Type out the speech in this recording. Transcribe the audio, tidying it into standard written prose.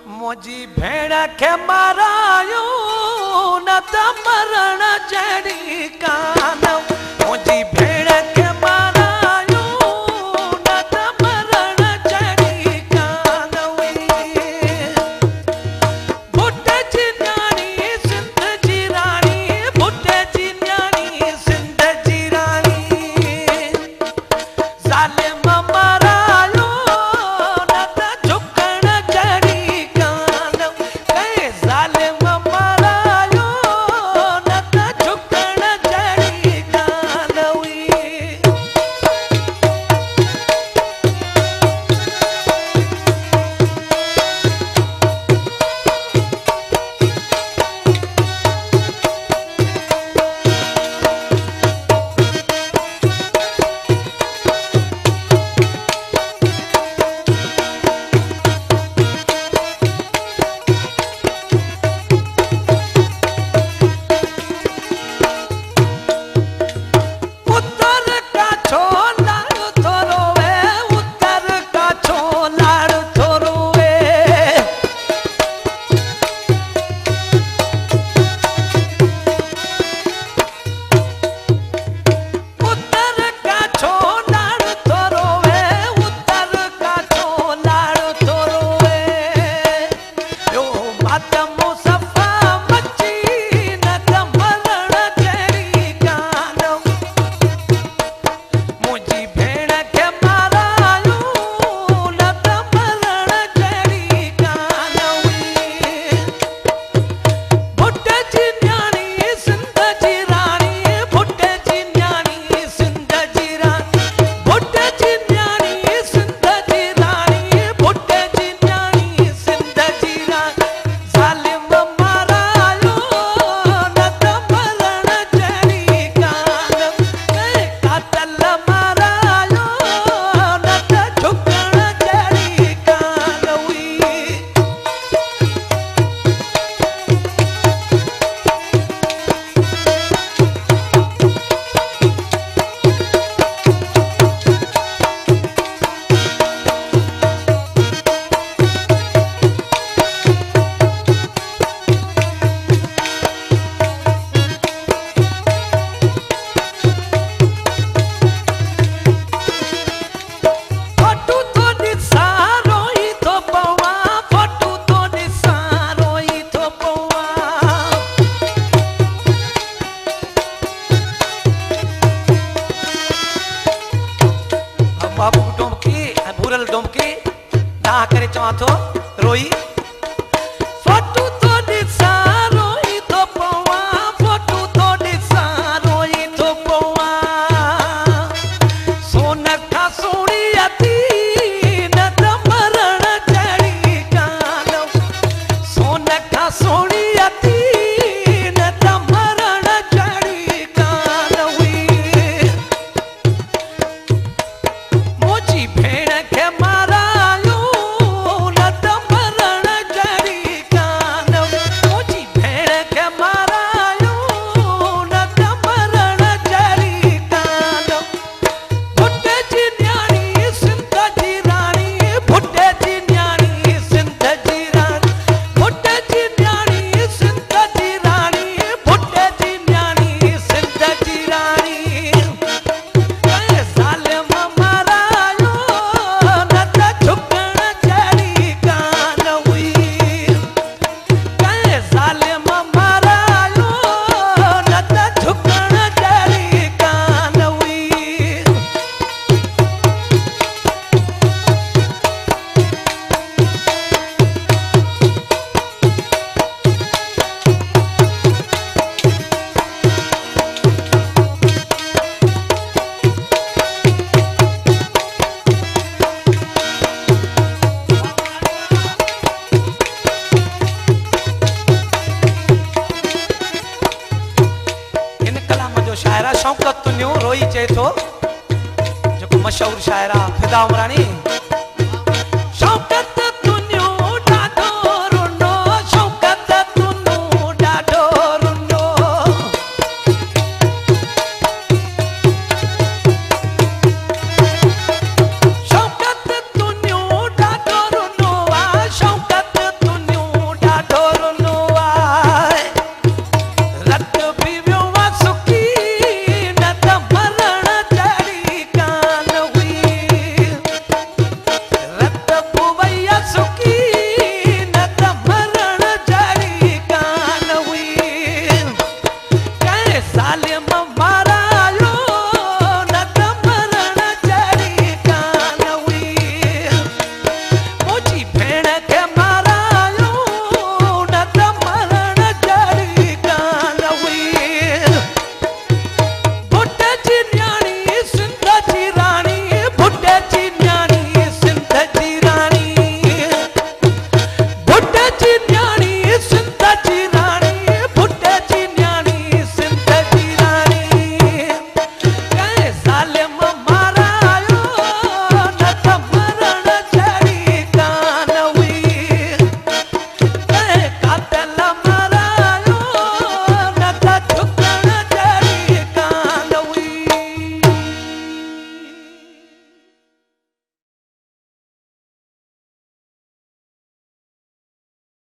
मोजी भेड़ के मारायो न त मरण जड़ी कान मोजी भेड़ के मारायो न त मरण जड़ी कान भुट्टे जी न्याणी सिंध जी रानी भुट्टे जी न्याणी सिंध जी रानी जालिम मारायो न त झुकण जड़ी कान कहे जालिम मारायो न त झुकण जड़ी कान उत्तर का छोलाड़ थोरो है उत्तर का छोलाड़ थोरो है उत्तर का छोलाड़ थोरो है उत्तर का छोलाड़ थोरो है यो बात मुसफा मची न त मरण जड़ी कान मुझी भेड़ के मारायो न त मरण जड़ी कान भुट्टे जी न्याणी सिंध जी रानी भुट्टे जी न्याणी सिंध जी रानी भुट्टे जी न्याणी सिंध जी रानी भुट्टे जी न्याणी सिंध जी रानी जालिम मारायो न त मरण जड़ी कान कातल मारायो न त झुकण जड़ी कान फोटू तो निसारो ही तो पवा फोटू तो निसारो ही तो पवा बाबू डुमकी भूरल डुमकी ना करे चवा थो रोई फोटू